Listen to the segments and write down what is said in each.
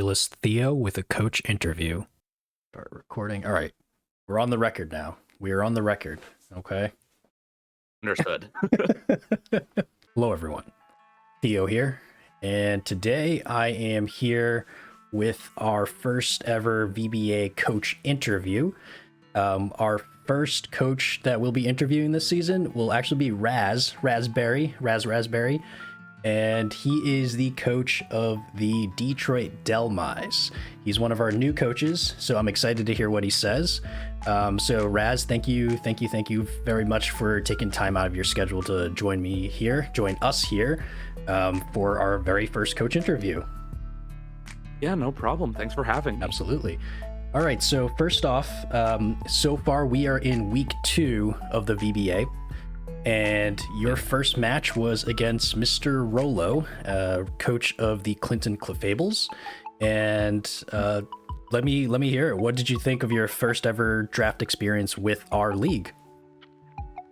evangelist Theo with a coach interview. Start recording. All right. We're on the record now. We are on the record. Okay. Understood. Hello, everyone. Theo here. And today I am here with our first ever VBA coach interview. Our first coach that we'll be interviewing this season will actually be RazzRazzBerry. And he is the coach of the Detroit Dhelmise. He's one of our new coaches, so I'm excited to hear what he says. So Razz, thank you very much for taking time out of your schedule to join us here for our very first coach interview. Yeah, no problem. Thanks for having me. Absolutely. All right, so first off, so far we are in week 2 of the VBA. And your first match was against Mr. Rollo, coach of the Clinton Clefables. And let me hear it. What did you think of your first ever draft experience with our league?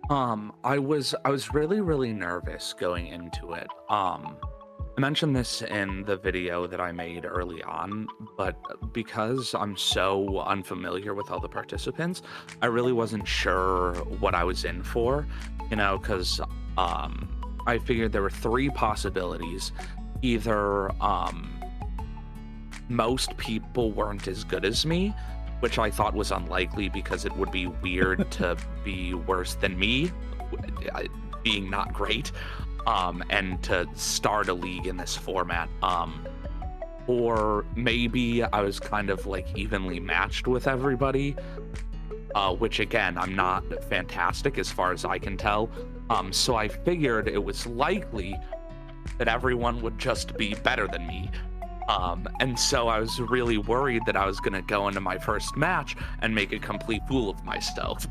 I was really nervous going into it. I mentioned this in the video that I made early on, but because I'm so unfamiliar with all the participants, I really wasn't sure what I was in for, because I figured there were 3 possibilities. Either most people weren't as good as me, which I thought was unlikely because it would be weird to be worse than me, being not great. And to start a league in this format, or maybe I was kind of like evenly matched with everybody, which again, I'm not fantastic as far as I can tell. So I figured it was likely that everyone would just be better than me. And so I was really worried that I was going to go into my first match and make a complete fool of myself.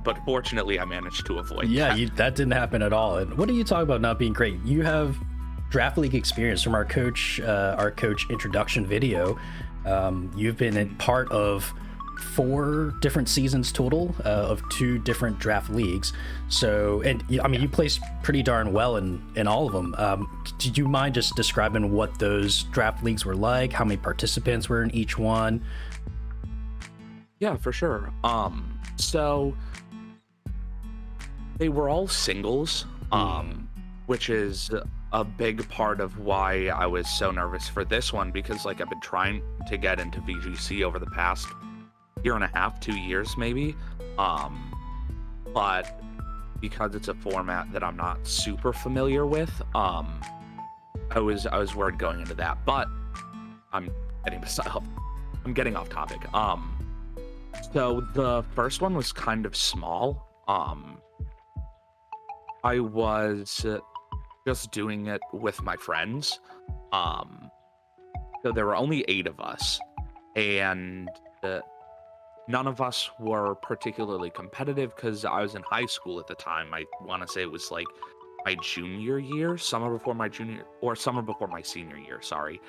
But fortunately, I managed to avoid that. That didn't happen at all. And what are you talking about not being great? You have draft league experience from our coach introduction video. You've been in part of 4 different seasons total of 2 different draft leagues. So, and I mean, you placed pretty darn well in all of them. Did you mind just describing what those draft leagues were like? How many participants were in each one? Yeah, for sure. So they were all singles, which is a big part of why I was so nervous for this one, because like I've been trying to get into VGC over the past 1.5 years, 2 years maybe. But because it's a format that I'm not super familiar with, I was worried going into that. But I'm getting off topic. So the first one was kind of small. I was just doing it with my friends. So there were only 8 of us, and none of us were particularly competitive because I was in high school at the time. I want to say it was like my junior year, summer before my senior year, sorry.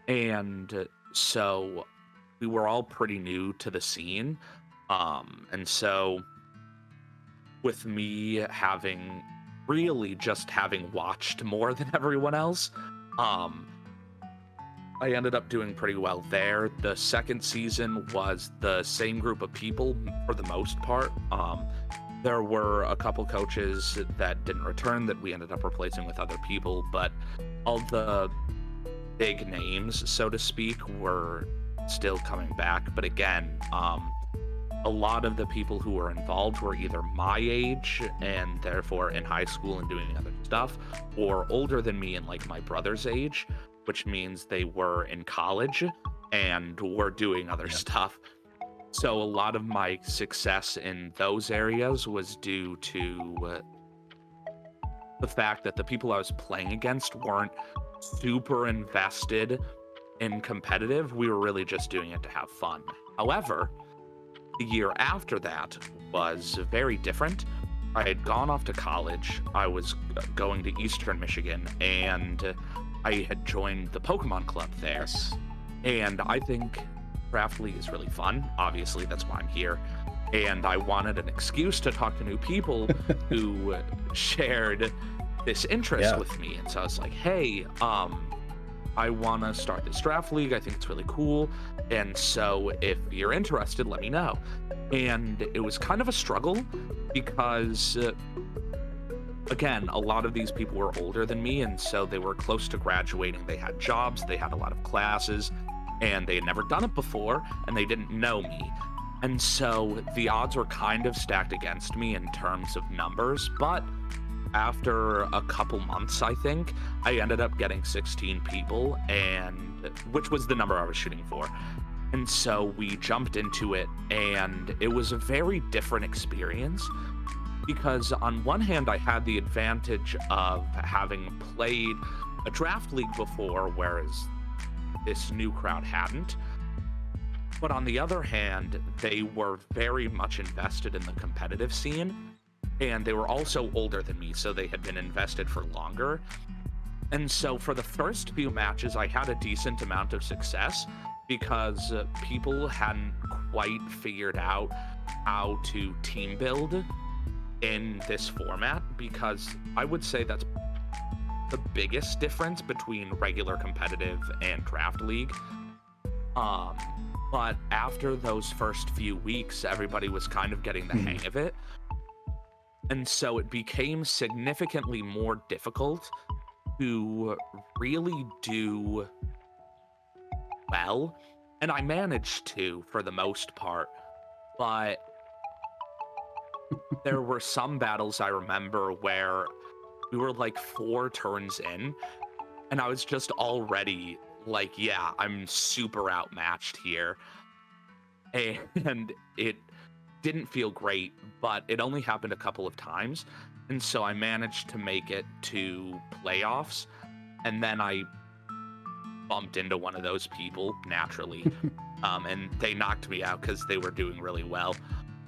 And so we were all pretty new to the scene. And so with me having watched more than everyone else, I ended up doing pretty well there. The second season was the same group of people for the most part. There were a couple coaches that didn't return that we ended up replacing with other people, but all the big names, so to speak, were still coming back. But again, a lot of the people who were involved were either my age and therefore in high school and doing other stuff, or older than me and like my brother's age, which means they were in college and were doing other stuff. So a lot of my success in those areas was due to the fact that the people I was playing against weren't super invested in competitive. We were really just doing it to have fun. However, the year after that was very different. I had gone off to college. I was going to Eastern Michigan, and I had joined the Pokemon Club there. Yes. And I think Draft League is really fun. Obviously, that's why I'm here. And I wanted an excuse to talk to new people who shared this interest with me. And so I was like, hey, I want to start this draft league. I think it's really cool. And so if you're interested, let me know. And it was kind of a struggle because, again, a lot of these people were older than me. And so they were close to graduating. They had jobs, they had a lot of classes, and they had never done it before, and they didn't know me. And so the odds were kind of stacked against me in terms of numbers. But after a couple months, I think, I ended up getting 16 people, and which was the number I was shooting for. And so we jumped into it, and it was a very different experience because on one hand, I had the advantage of having played a draft league before, whereas this new crowd hadn't. But on the other hand, they were very much invested in the competitive scene. And they were also older than me, so they had been invested for longer. And so for the first few matches, I had a decent amount of success because people hadn't quite figured out how to team build in this format, because I would say that's the biggest difference between regular competitive and draft league. But after those first few weeks, everybody was kind of getting the hang of it. And so it became significantly more difficult to really do well. And I managed to, for the most part. But there were some battles I remember where we were like 4 turns in, and I was just already like, yeah, I'm super outmatched here. And it didn't feel great, but it only happened a couple of times. And so I managed to make it to playoffs, and then I bumped into one of those people naturally. And they knocked me out because they were doing really well.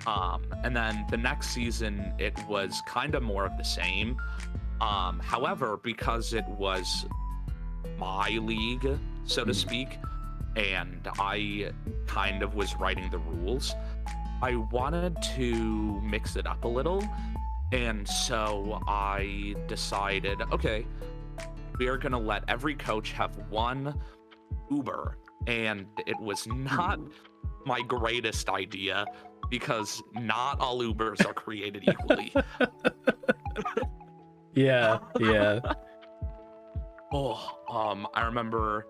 And then the next season, it was kind of more of the same. However, because it was my league, so to speak, and I kind of was writing the rules, I wanted to mix it up a little. And so I decided, okay, we are going to let every coach have one Uber. And it was not my greatest idea because not all Ubers are created equally. Yeah. I remember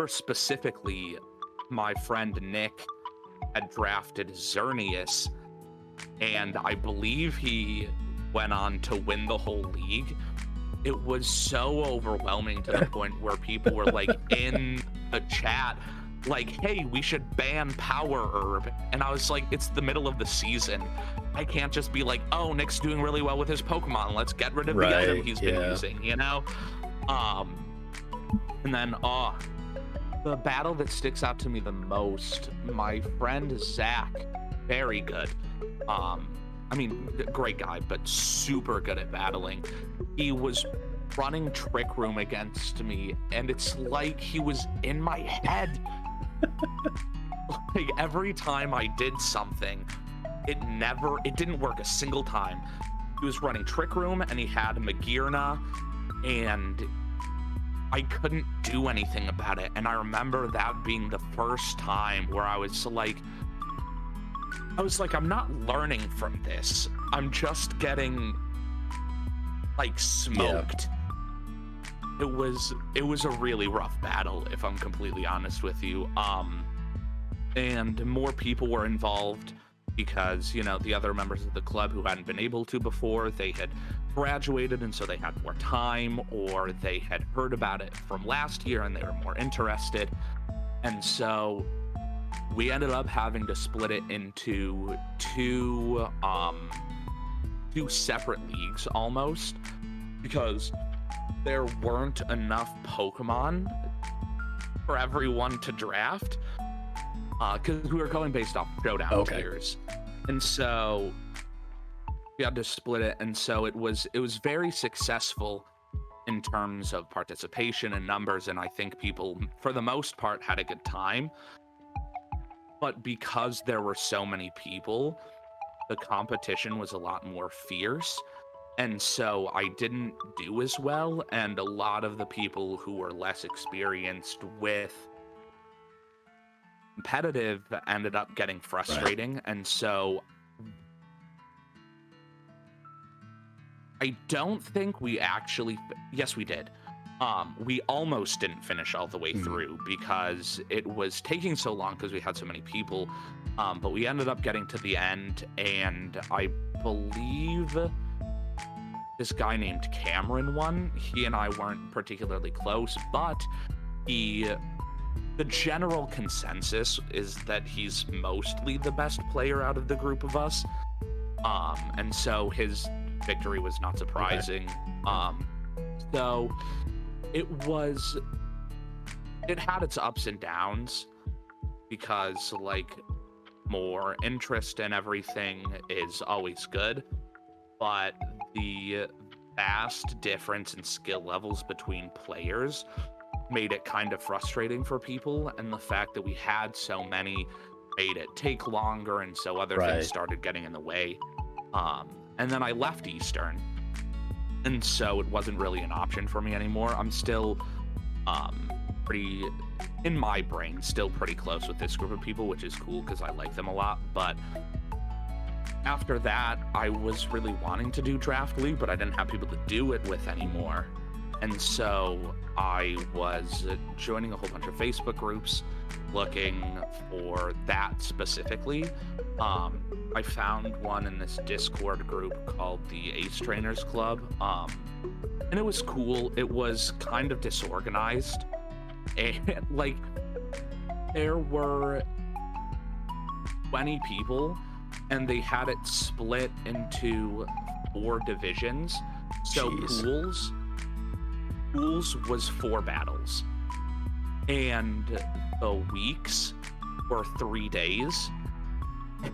specifically my friend Nick had drafted Xerneas, and I believe he went on to win the whole league. It was so overwhelming to the point where people were like in the chat like, hey, we should ban Power Herb. And I was like, it's the middle of the season. I can't just be like, oh, Nick's doing really well with his Pokemon, let's get rid of the item he's been using, you know? And then the battle that sticks out to me the most, my friend Zach, very good. I mean, great guy, but super good at battling. He was running Trick Room against me, and it's like he was in my head. Like, every time I did something, it didn't work a single time. He was running Trick Room, and he had Magearna, and I couldn't do anything about it. And I remember that being the first time where I was like, I'm not learning from this. I'm just getting like smoked. Yeah. It was a really rough battle, if I'm completely honest with you. And more people were involved because, you know, the other members of the club who hadn't been able to before, they had graduated, and so they had more time, or they had heard about it from last year and they were more interested. And so we ended up having to split it into two separate leagues almost, because there weren't enough Pokemon for everyone to draft, because we were going based off showdown tiers. And so we had to split it, and so it was very successful in terms of participation and numbers, and I think people, for the most part, had a good time. But because there were so many people, the competition was a lot more fierce, And so I didn't do as well, and a lot of the people who were less experienced with competitive ended up getting frustrating. Right. And so I don't think we actually, yes, we did. We almost didn't finish all the way through because it was taking so long because we had so many people. But we ended up getting to the end, and I believe this guy named Cameron won. He and I weren't particularly close, but the general consensus is that he's mostly the best player out of the group of us. And so his victory was not surprising. Okay. So it had its ups and downs because like more interest and everything is always good, but the vast difference in skill levels between players made it kind of frustrating for people, and the fact that we had so many made it take longer, and so other things started getting in the way. And then I left Eastern, and so it wasn't really an option for me anymore. I'm still pretty, in my brain, still pretty close with this group of people, which is cool because I like them a lot. But after that, I was really wanting to do Draft League, but I didn't have people to do it with anymore. And so I was joining a whole bunch of Facebook groups looking for that specifically. I found one in this Discord group called the Ace Trainers Club. And it was cool. It was kind of disorganized. And like, there were 20 people, and they had it split into 4 divisions. So pools was 4 battles, and the weeks were 3 days.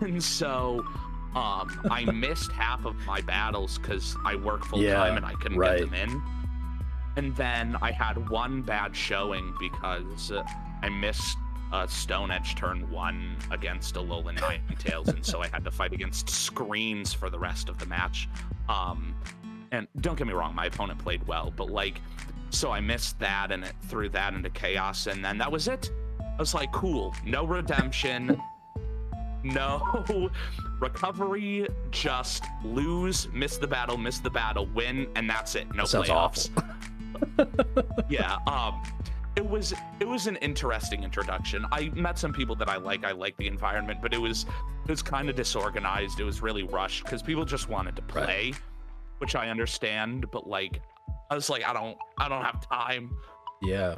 And so I missed half of my battles because I work full time and I couldn't get them in. And then I had one bad showing because I missed a Stone Edge turn 1 against a Alolan Ninetales, and so I had to fight against screens for the rest of the match. And don't get me wrong, my opponent played well, but like, so I missed that, and it threw that into chaos, and then that was it. I was like, cool, no redemption, no recovery, just lose, miss the battle, win, and that's it. No Sounds playoffs. Awful. Yeah, it was an interesting introduction. I met some people that I like the environment, but it was kind of disorganized. It was really rushed because people just wanted to play, which I understand, but like, I was like, I don't have time. Yeah.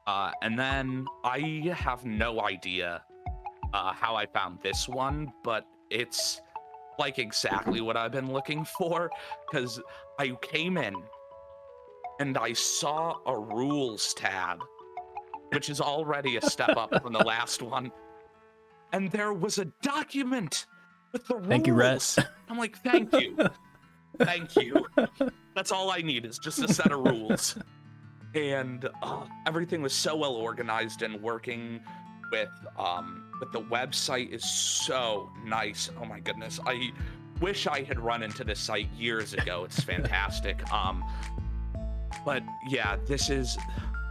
And then I have no idea how I found this one, but it's like exactly what I've been looking for, because I came in and I saw a rules tab, which is already a step up from the last one, and there was a document with the rules. Thank you, Razz. I'm like, thank you. Thank you. That's all I need, is just a set of rules. And everything was so well organized, and working with the website is so nice. Oh my goodness. I wish I had run into this site years ago. It's fantastic. But yeah,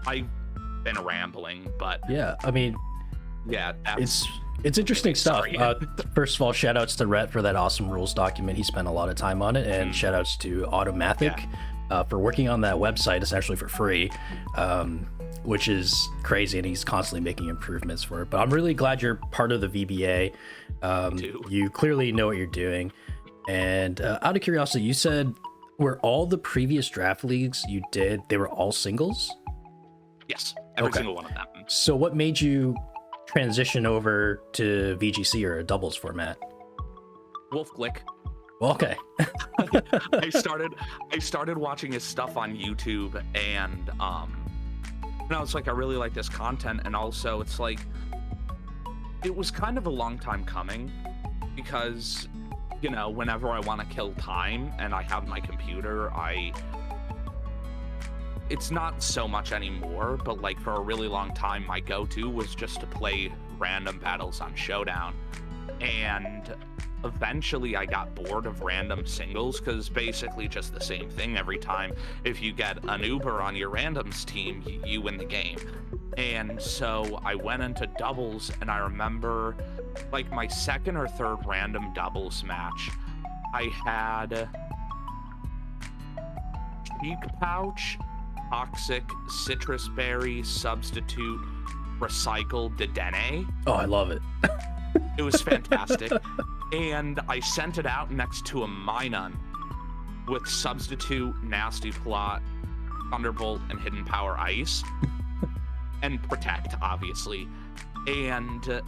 I've been rambling, but yeah, I mean, yeah, it's interesting stuff. First of all, shout outs to Rhett for that awesome rules document. He spent a lot of time on it, and shout outs to Automathic for working on that website essentially for free, which is crazy, and he's constantly making improvements for it. But I'm really glad you're part of the VBA. You clearly know what you're doing. And out of curiosity, you said, were all the previous draft leagues you did, they were all singles? Yes, every single one of them. So what made you transition over to VGC or a doubles format? Wolf Glick. Well, okay. I started watching his stuff on YouTube, and I was like, I really like this content, and also it's like, it was kind of a long time coming, because, you know, whenever I want to kill time and I have my computer, it's not so much anymore, but like for a really long time, my go-to was just to play random battles on Showdown. And eventually I got bored of random singles, because basically just the same thing every time. If you get an Uber on your randoms team, you win the game. And so I went into doubles, and I remember like my second or third random doubles match, I had Cheek Pouch, Toxic, Citrus Berry, Substitute, Recycle, Dedenne. Oh, I love it. It was fantastic. And I sent it out next to a Minun with Substitute, Nasty Plot, Thunderbolt, and Hidden Power Ice. And Protect, obviously. And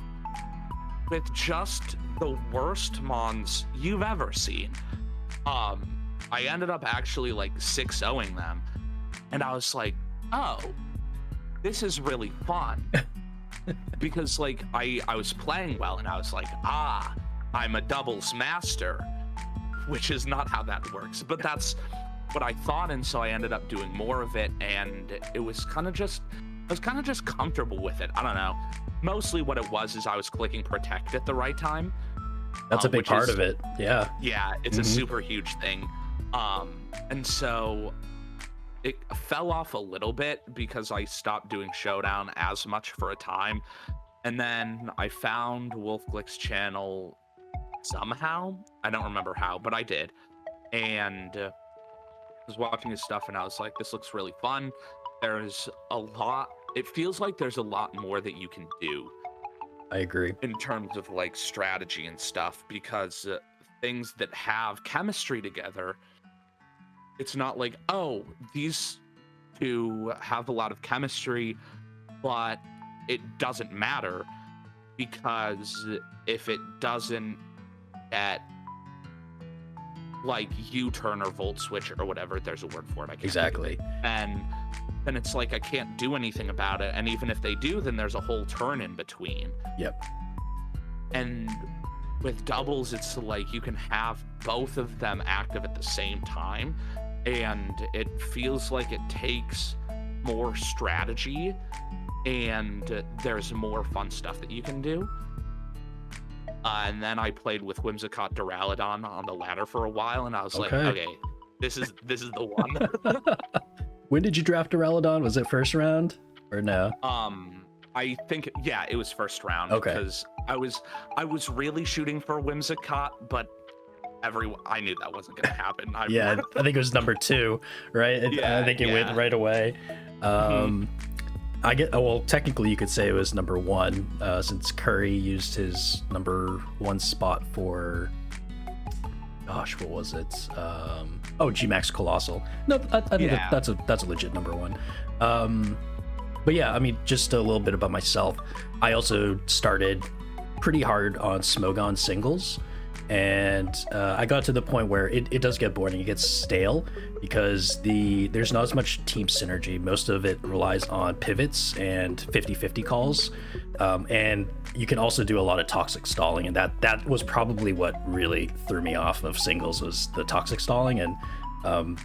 with just the worst mons you've ever seen, I ended up actually like 6-0ing them. And I was like, oh, this is really fun. Because like I was playing well, and I was like, I'm a doubles master, which is not how that works, but that's what I thought. And so I ended up doing more of it, and I was kind of just comfortable with it. I don't know. Mostly what it was is I was clicking Protect at the right time. That's a big part of it. Yeah. Yeah, it's a super huge thing. And so it fell off a little bit because I stopped doing Showdown as much for a time. And then I found Wolfglick's channel somehow. I don't remember how, but I did. And I was watching his stuff, and I was like, this looks really fun. There's a lot. It feels like there's a lot more that you can do. I agree. In terms of like strategy and stuff, because things that have chemistry together, it's not like, oh, these two have a lot of chemistry, but it doesn't matter, because if it doesn't get like U-turn or volt switch or whatever, there's a word for it. I can't Exactly. And then it's like I can't do anything about it. And even if they do, then there's a whole turn in between. Yep. And with doubles, it's like you can have both of them active at the same time, and it feels like it takes more strategy, and there's more fun stuff that you can do. And then I played with Whimsicott Duraludon on the ladder for a while, and I was like, okay, this is the one. When did you draft Duraludon? Was it first round or no? I think, yeah, it was first round. Okay. Because I was really shooting for Whimsicott, but I knew that wasn't gonna happen. I think it was number 2, right? Yeah, I think it went right away. Technically you could say it was number 1, since Curry used his number 1 spot for, gosh, what was it? G-Max Colossal. No, I think that's a legit number 1. But yeah, I mean, just a little bit about myself. I also started pretty hard on Smogon singles, and I got to the point where it does get boring. It gets stale because there's not as much team synergy. Most of it relies on pivots and 50-50 calls, and you can also do a lot of toxic stalling, and that was probably what really threw me off of singles, was the toxic stalling. And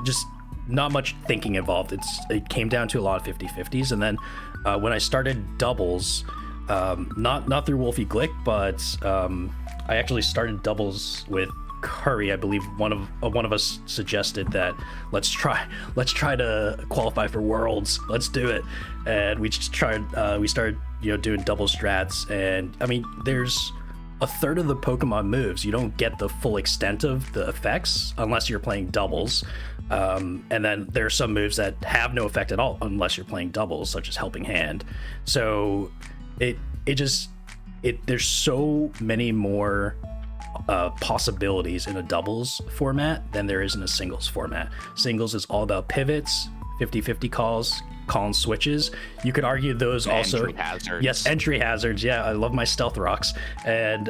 just not much thinking involved. It came down to a lot of 50-50s. And then when I started doubles, not through Wolfie Glick, but I actually started doubles with Curry. I believe one of us suggested that let's try to qualify for Worlds. Let's do it. And we started doing double strats. And I mean, there's a third of the Pokemon moves. You don't get the full extent of the effects unless you're playing doubles. And then there are some moves that have no effect at all unless you're playing doubles, such as Helping Hand. So there's so many more possibilities in a doubles format than there is in a singles format. Singles is all about pivots, 50-50 calls, call and switches. You could argue those also entry hazards. Yes, entry hazards. Yeah, I love my stealth rocks. And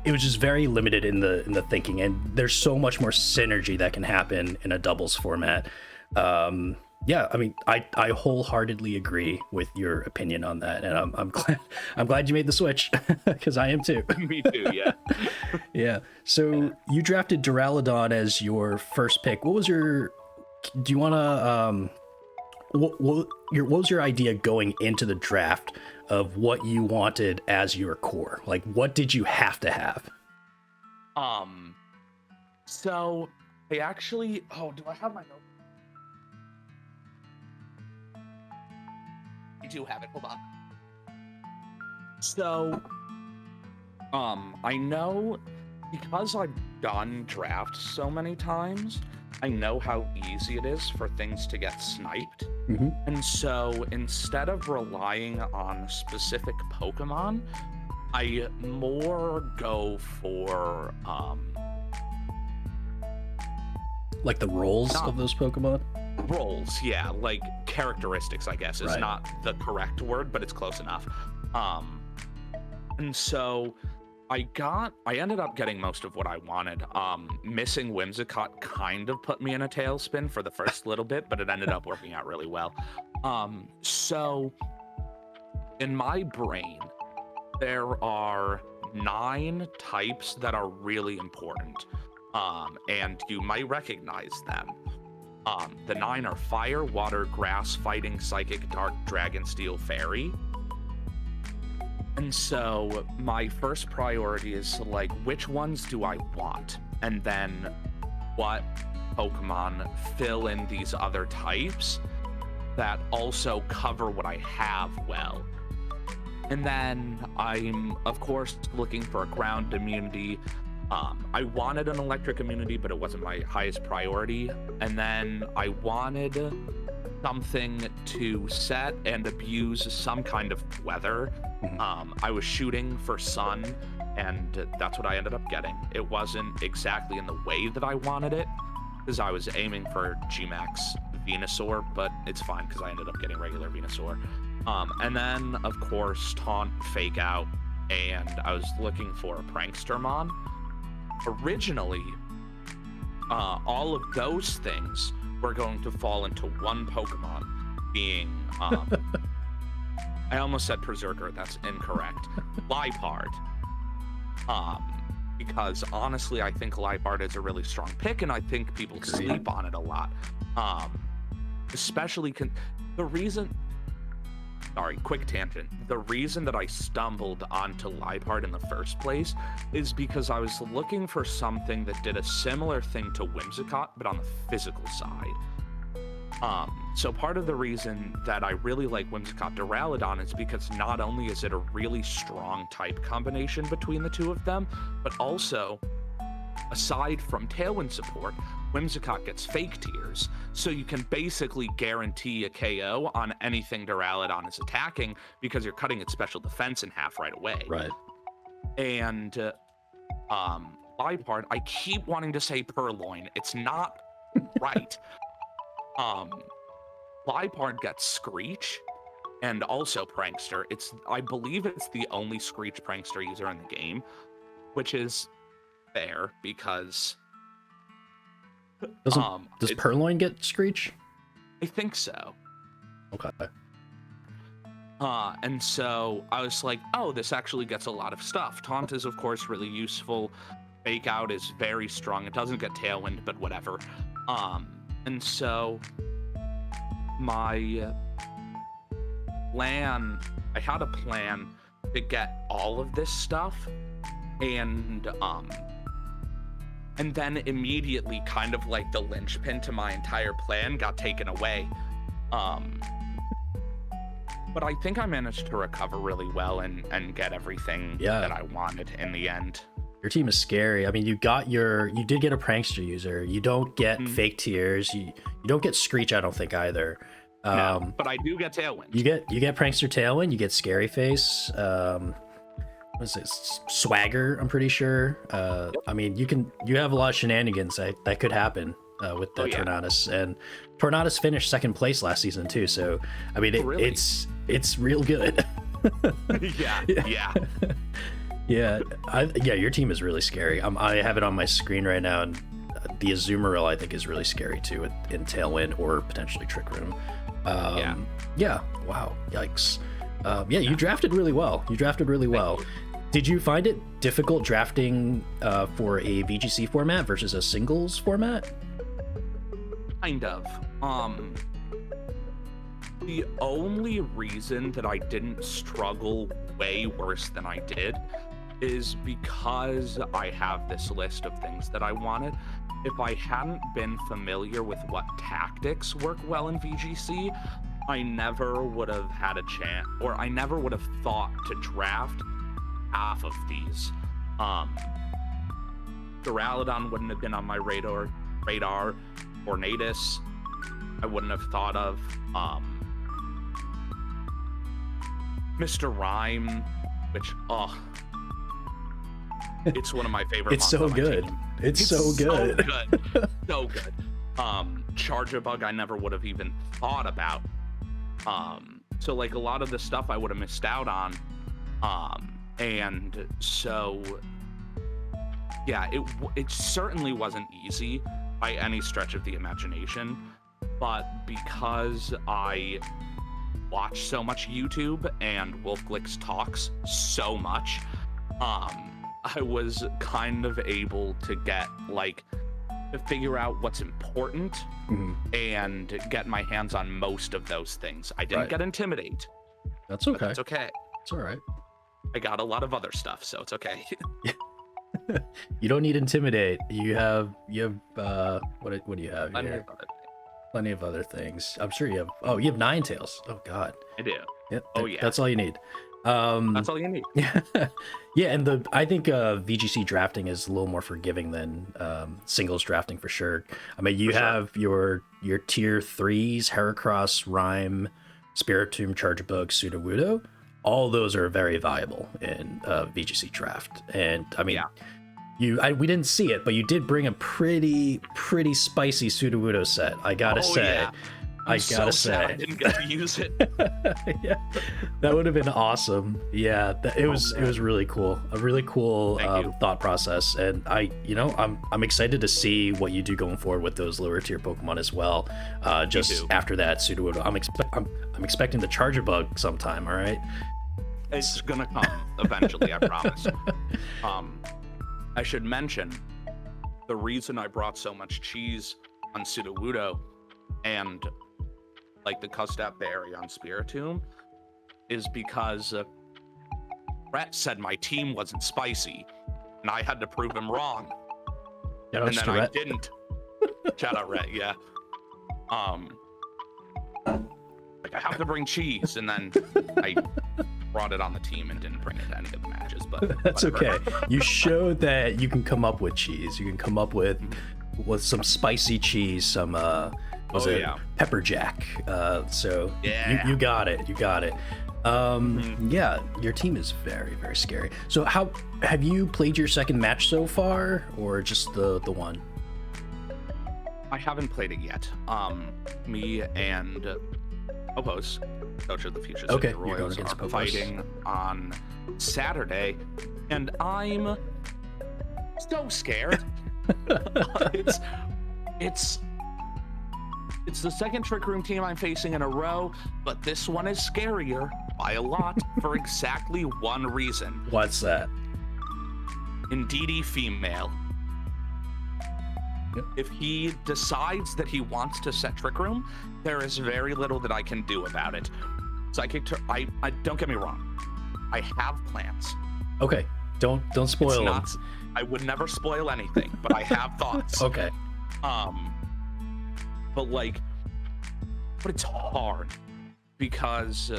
it was just very limited in the thinking, and there's so much more synergy that can happen in a doubles format. I mean, I wholeheartedly agree with your opinion on that, and I'm glad you made the switch, because I am too. Me too, yeah. Yeah. So you drafted Duraludon as your first pick. What was your? Do you want to what was your idea going into the draft of what you wanted as your core? Like, what did you have to have? So I actually, do I have my note? I do have it. Hold on. So, I know because I've done drafts so many times, I know how easy it is for things to get sniped. Mm-hmm. And so instead of relying on specific Pokemon, I more go for, like the roles of those Pokemon? Roles, yeah, like characteristics, I guess, is Right. not the correct word, but it's close enough. And so I ended up getting most of what I wanted. Missing Whimsicott kind of put me in a tailspin for the first little bit, but it ended up working out really well. So in my brain, there are 9 types that are really important. And you might recognize them. The 9 are Fire, Water, Grass, Fighting, Psychic, Dark, Dragon, Steel, Fairy. And so my first priority is like, which ones do I want? And then what Pokemon fill in these other types that also cover what I have well. And then I'm, of course, looking for a ground immunity. I wanted an electric immunity, but it wasn't my highest priority. And then I wanted something to set and abuse some kind of weather. I was shooting for sun, and that's what I ended up getting. It wasn't exactly in the way that I wanted it, because I was aiming for Gmax Venusaur, but it's fine because I ended up getting regular Venusaur. And then, of course, Taunt, Fake Out, and I was looking for a Prankstermon. Originally, all of those things were going to fall into one Pokemon, being, I almost said Berserker, that's incorrect, Liepard. Because honestly, I think Liepard is a really strong pick, and I think people sleep on it a lot. Especially, quick tangent. The reason that I stumbled onto Liepard in the first place is because I was looking for something that did a similar thing to Whimsicott, but on the physical side. So part of the reason that I really like Whimsicott Duraludon is because not only is it a really strong type combination between the two of them, but also, aside from Tailwind support, Whimsicott gets Fake Tears, so you can basically guarantee a KO on anything Duraludon is attacking because you're cutting its special defense in half right away. Right. And Liepard, I keep wanting to say Purloin. It's not right. Liepard gets Screech and also Prankster. I believe it's the only Screech Prankster user in the game, which is fair because does Purloin get Screech? I think so. Okay. And so I was like, oh, this actually gets a lot of stuff. Taunt is, of course, really useful. Fake Out is very strong. It doesn't get Tailwind, but whatever. And so my plan, I had a plan to get all of this stuff, and then immediately, kind of like the linchpin to my entire plan got taken away. But I think I managed to recover really well and get everything that I wanted in the end. Your team is scary. I mean, you did get a Prankster user. You don't get Fake Tears. You don't get Screech, I don't think, either. No, but I do get Tailwind. You get Prankster Tailwind. You get Scary Face. What is this? Swagger, I'm pretty sure. I mean, you have a lot of shenanigans that could happen with the Tornadus, and Tornadus finished second place last season too. So, I mean, it's real good. Yeah. Yeah, your team is really scary. I have it on my screen right now, and the Azumarill I think is really scary too in Tailwind or potentially Trick Room. Yeah. Wow. Yikes. You drafted really well. Did you find it difficult drafting for a VGC format versus a singles format? Kind of. The only reason that I didn't struggle way worse than I did is because I have this list of things that I wanted. If I hadn't been familiar with what tactics work well in VGC, I never would have had a chance, or I never would have thought to draft half of these. Duraludon wouldn't have been on my radar. Tornadus, I wouldn't have thought of. Mr. Rhyme, which, it's one of my favorite. It's so good. It's so good. So good. Charjabug, I never would have even thought about. So like a lot of the stuff I would have missed out on. And so, yeah, it certainly wasn't easy by any stretch of the imagination, but because I watch so much YouTube and Wolfglix talks so much, I was kind of able to get to figure out what's important and get my hands on most of those things. I didn't get Intimidate. That's okay. That's okay. It's all right. I got a lot of other stuff, so it's okay. You don't need Intimidate. You have what do you have here? Plenty of other things. I'm sure you have. Oh, you have Ninetales. Oh God. I do. Yep. Oh yeah. That's all you need. That's all you need. Yeah, and I think VGC drafting is a little more forgiving than singles drafting for sure. I mean, you have your tier 3s, Heracross, Rhyme, Spiritomb, Charjabug, Sudowoodo. All those are very valuable in VGC draft. And I mean, we didn't see it, but you did bring a pretty spicy Sudowoodo set. I gotta say. Yeah. I didn't get to use it. Yeah, that would have been awesome. Yeah, it was really cool. A really cool thought process, and I'm excited to see what you do going forward with those lower tier Pokemon as well. Just after that Sudowoodo, I'm expecting the Charjabug sometime. All right, it's gonna come eventually. I promise. I should mention the reason I brought so much cheese on Sudowoodo and the Custap Berry on Spiritomb is because Rhett said my team wasn't spicy, and I had to prove him wrong. And then I didn't. Shout out Rhett, yeah. I have to bring cheese, and then I brought it on the team and didn't bring it to any of the matches, but that's whatever. Okay. You showed that you can come up with cheese. You can come up with some spicy cheese, some pepper jack. So you got it. Yeah, your team is very, very scary. So how have you played your second match so far, or just the one? I haven't played it yet. Me and Popos, coach of the Future City Royals, are fighting on Saturday, and I'm so scared. It's the second Trick Room team I'm facing in a row, but this one is scarier by a lot for exactly one reason. What's that? Indeedee female. Yep. If he decides that he wants to set Trick Room, there is very little that I can do about it. Psychic, I don't get me wrong. I have plans. Okay, don't spoil them. I would never spoil anything, but I have thoughts. Okay. But it's hard because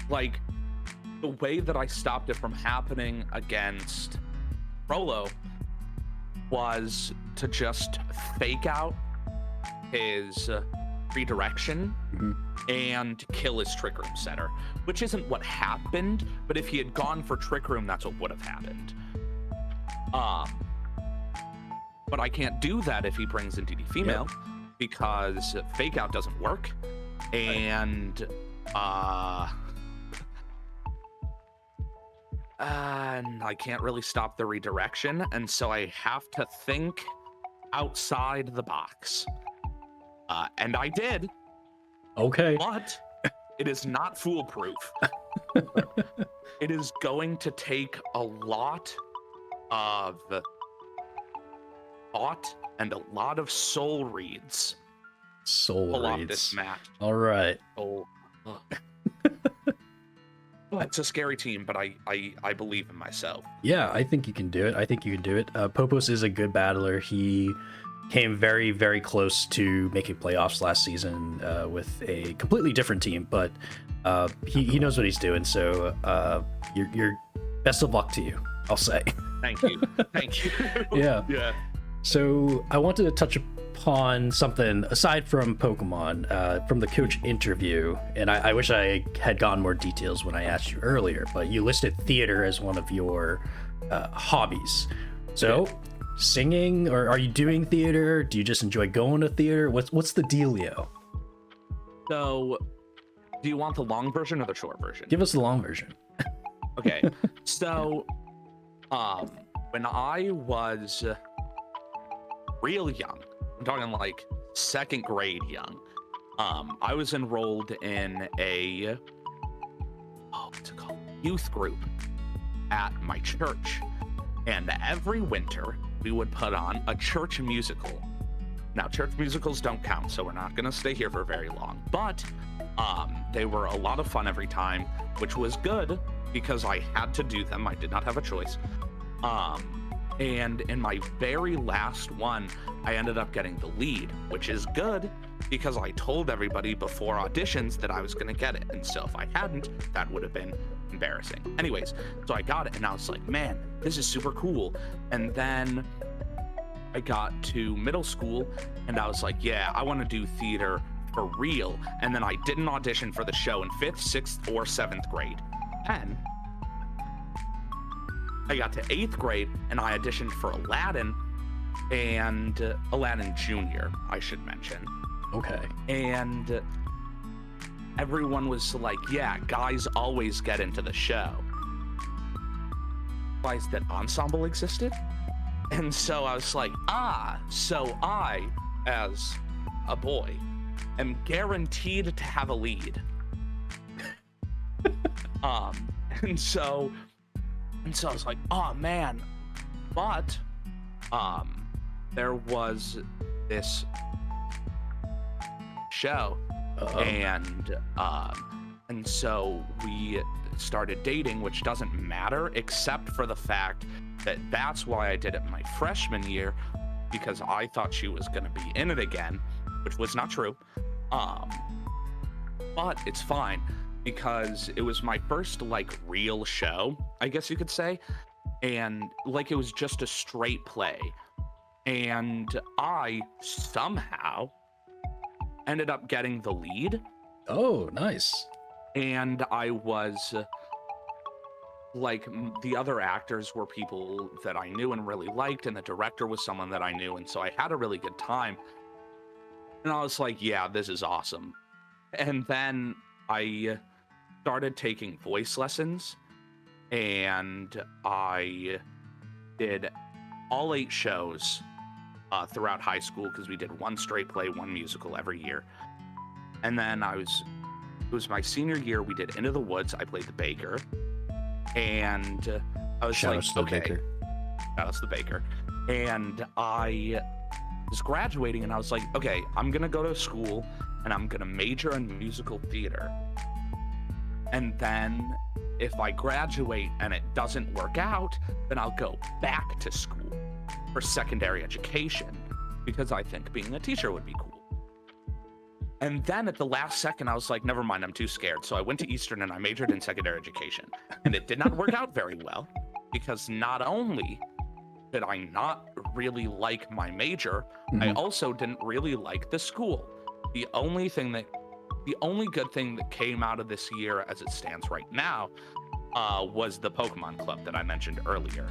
the way that I stopped it from happening against Rolo was to just fake out his redirection and kill his Trick Room setter, which isn't what happened, but if he had gone for Trick Room, that's what would have happened. But I can't do that if he brings Indeedee female, because fake out doesn't work, and I can't really stop the redirection, and so I have to think outside the box. And I did. Okay. But it is not foolproof. It is going to take a lot of thought and a lot of soul reads. Soul pull reads. Off this match. All right. So It's a scary team, but I believe in myself. Yeah, I think you can do it. I think you can do it. Popos is a good battler. He came very, very close to making playoffs last season with a completely different team, but he knows what he's doing. So you're best of luck to you, I'll say. Thank you. Thank you. Yeah. Yeah. So I wanted to touch upon something aside from Pokemon, from the coach interview, and I wish I had gotten more details when I asked you earlier, but you listed theater as one of your hobbies. So singing, or are you doing theater? Do you just enjoy going to theater? What's the dealio? So, do you want the long version or the short version? Give us the long version. Okay. So, when I was real young, I'm talking like second grade young, I was enrolled in a what's it called? Youth group at my church. And every winter we would put on a church musical. Now, church musicals don't count, so we're not gonna stay here for very long. But they were a lot of fun every time, which was good because I had to do them. I did not have a choice. And in my very last one, I ended up getting the lead, which is good because I told everybody before auditions that I was gonna get it. And so if I hadn't, that would have been embarrassing. Anyways, so I got it and I was like, man, this is super cool. And then I got to middle school and I was like, yeah, I want to do theater for real. And then I did an audition for the show in 5th, 6th, or 7th grade. Then I got to 8th grade and I auditioned for Aladdin, and Aladdin Jr., I should mention. Okay. And everyone was like, yeah, guys always get into the show. Realized that ensemble existed. And so I was like, so I, as a boy, am guaranteed to have a lead. And so I was like, oh man. But there was this show. And so we started dating, which doesn't matter except for the fact that that's why I did it my freshman year, because I thought she was going to be in it again, which was not true. But it's fine because it was my first like real show, I guess you could say. And like, it was just a straight play. And I somehow ended up getting the lead. Oh, nice. And I was like, the other actors were people that I knew and really liked, and the director was someone that I knew, and so I had a really good time. And I was like, yeah, this is awesome. And then I started taking voice lessons, and I did all 8 shows throughout high school, because we did one straight play, one musical every year. And then it was my senior year, we did Into the Woods. I played the baker. And I was like, okay, that's the baker. And I was graduating and I was like, okay, I'm going to go to school and I'm going to major in musical theater. And then if I graduate and it doesn't work out, then I'll go back to school for secondary education, because I think being a teacher would be cool. And then at the last second, I was like, never mind, I'm too scared. So I went to Eastern and I majored in secondary education. And it did not work out very well, because not only did I not really like my major, I also didn't really like the school. The only good thing that came out of this year as it stands right now was the Pokemon Club that I mentioned earlier.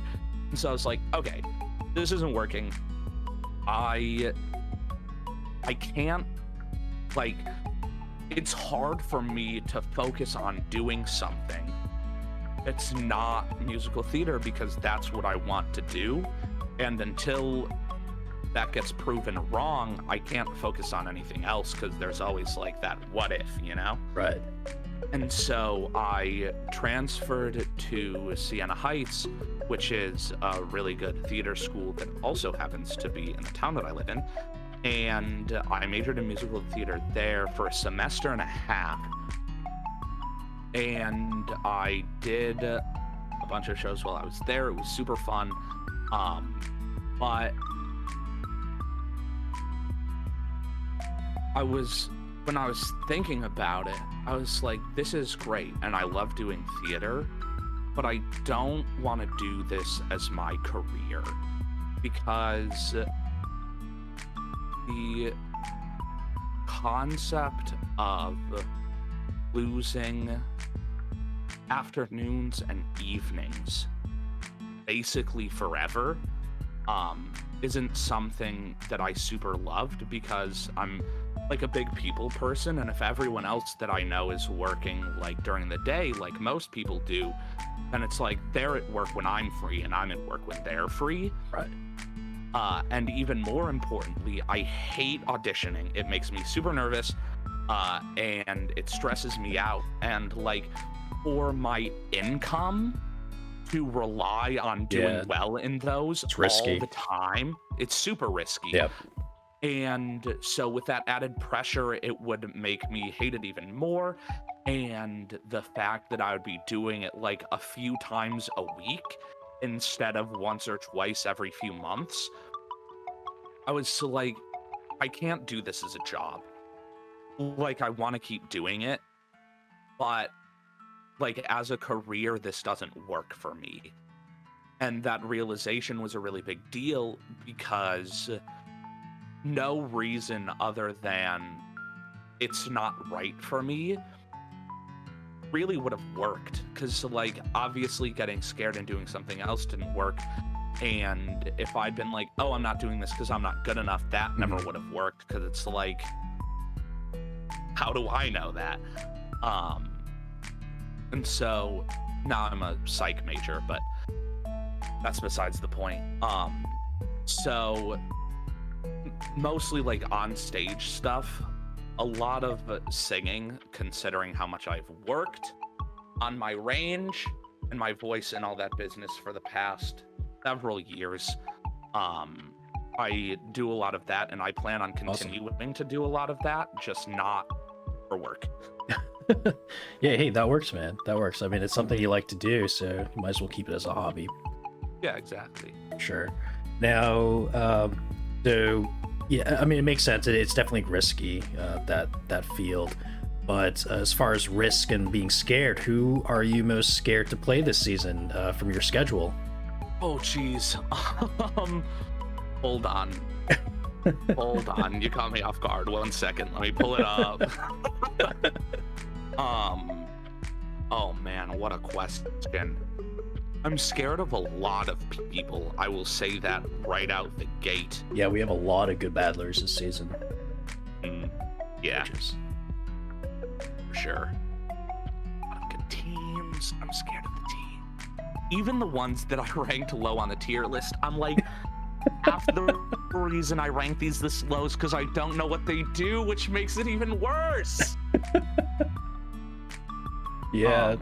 And so I was like, okay, this isn't working. I can't, like, it's hard for me to focus on doing something that's not musical theater, because that's what I want to do. And until that gets proven wrong, I can't focus on anything else, because there's always like that what if, you know? Right. And so I transferred to Siena Heights, which is a really good theater school that also happens to be in the town that I live in. And I majored in musical theater there for a semester and a half. and I did a bunch of shows while I was there. It was super fun. But when I was thinking about it, I was like, this is great, and I love doing theater, but I don't want to do this as my career, because the concept of losing afternoons and evenings basically forever isn't something that I super loved, because I'm like a big people person, and if everyone else that I know is working like during the day like most people do, then it's like they're at work when I'm free and I'm at work when they're free. Right. And even more importantly, I hate auditioning. It makes me super nervous, and it stresses me out. And like, for my income to rely on doing well in those all the time, it's super risky. Yep. And so with that added pressure, it would make me hate it even more. And the fact that I would be doing it like a few times a week instead of once or twice every few months, I was like, I can't do this as a job. Like, I want to keep doing it, but like as a career, this doesn't work for me. And that realization was a really big deal, because no reason other than it's not right for me really would have worked, because like obviously getting scared and doing something else didn't work. And if I'd been like, oh, I'm not doing this because I'm not good enough, that never would have worked, because it's like, how do I know that? And so now I'm a psych major, but that's besides the point. So mostly like on stage stuff, a lot of singing, considering how much I've worked on my range and my voice and all that business for the past several years. I do a lot of that, and I plan on continuing to do a lot of that, just not for work. Yeah, hey, that works, man. That works. I mean, it's something you like to do, so you might as well keep it as a hobby. Yeah, exactly. Sure. Now, so yeah, I mean, it makes sense. It's definitely risky, that field. But as far as risk and being scared, who are you most scared to play this season from your schedule? Oh, geez. Hold on. Hold on. You caught me off guard. 1 second. Let me pull it up. Oh man, what a question. I'm scared of a lot of people. I will say that right out the gate. Yeah, we have a lot of good battlers this season. Yeah. For sure. A lot of good teams. I'm scared of the team. Even the ones that I ranked low on the tier list, I'm like, half the reason I rank these this low is because I don't know what they do, which makes it even worse. Yeah.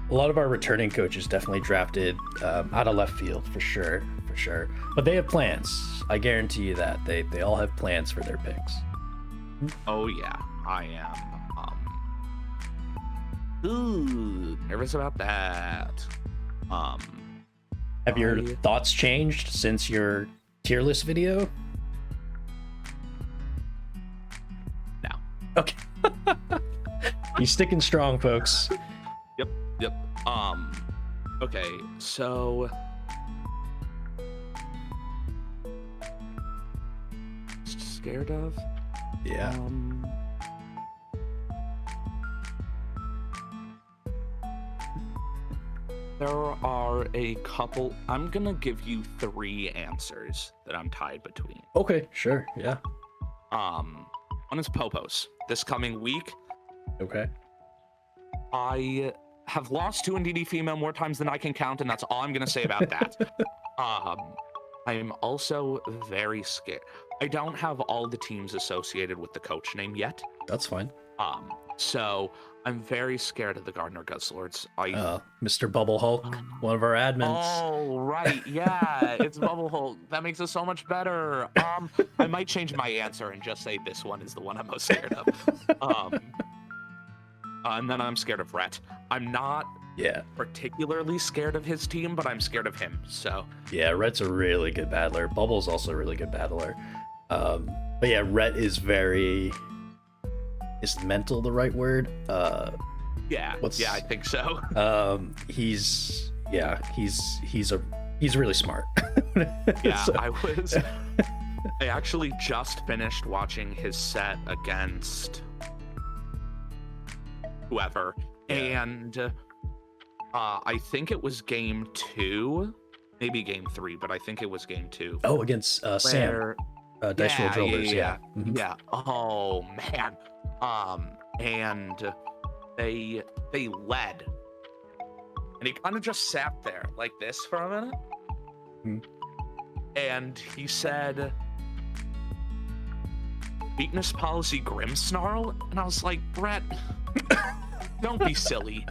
A lot of our returning coaches definitely drafted out of left field, for sure. But they have plans. I guarantee you that. They all have plans for their picks. Oh yeah, I am. Nervous about that. Have your thoughts changed since your tier list video? No. Okay. He's sticking strong, folks. Yep. Okay, so scared of? Yeah. There are a couple. I'm gonna give you 3 answers that I'm tied between. Okay, sure. Yeah. One is Popos. This coming week, Okay. I have lost to NDD female more times than I can count, and that's all I'm gonna say about that. I am also very scared. I don't have all the teams associated with the coach name yet. That's fine. So I'm very scared of the Gardner Guzzlords. Mr. Bubble Hulk, one of our admins. Oh, right. Yeah, it's Bubble Hulk. That makes it so much better. I might change my answer and just say this one is the one I'm most scared of. And then I'm scared of Rhett. I'm not particularly scared of his team, but I'm scared of him. So yeah, Rhett's a really good battler. Bubble's also a really good battler. But yeah, Rhett is is mental the right word? Yeah, I think so. He's really smart. Yeah, so. I actually just finished watching his set against whoever, and I think it was game 2, maybe game 3, but I think it was game 2. Oh, against Sam. Dice Roll Drillers, yeah. Mm-hmm. Yeah. Oh man. And they led, and he kind of just sat there like this for a minute, and he said, "Weakness policy Grim Snarl," and I was like, Brett, don't be silly.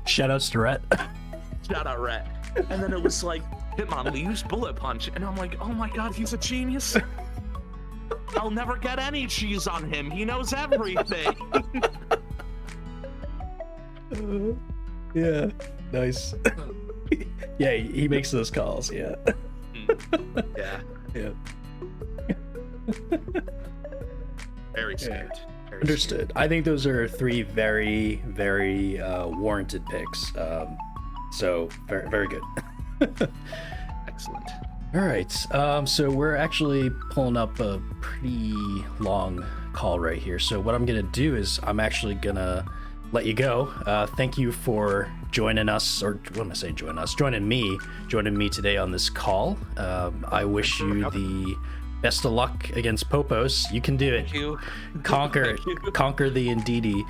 Shoutouts to Rhett. Shout out Rhett. And then it was like, Hitmonlee use Bullet Punch, and I'm like, oh my god, he's a genius. I'll never get any cheese on him. He knows everything. Yeah, nice. Yeah, he makes those calls. Yeah. Yeah. Very scared. Very Understood. Scared. I think those are 3 very, very warranted picks. So very, very good. Excellent. All right. So we're actually pulling up a pretty long call right here. So what I'm gonna do is I'm actually gonna let you go. Thank you for joining us, or what am I saying? Joining me today on this call. I wish you the best of luck against Popos. You can do it. Thank you. Conquer the Indeedee.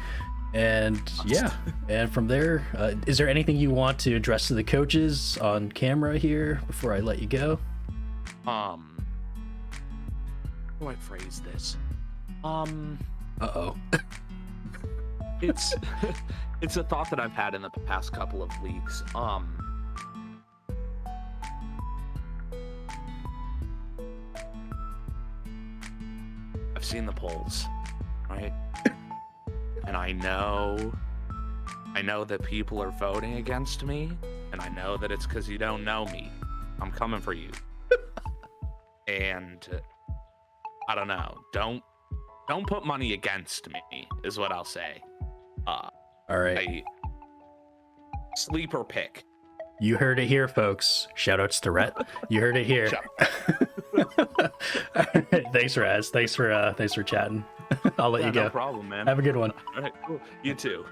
And yeah, and from there, is there anything you want to address to the coaches on camera here before I let you go? How do I phrase this? Uh-oh. It's a thought that I've had in the past couple of weeks. I've seen the polls, right? And I know that people are voting against me, and I know that it's because you don't know me. I'm coming for you. And I don't know. Don't put money against me, is what I'll say. All right. Sleeper pick. You heard it here, folks. Shoutouts to Rhett. You heard it here. Thanks, Razz. Thanks for chatting. I'll let you go. No problem, man. Have a good one. All right, cool. You too.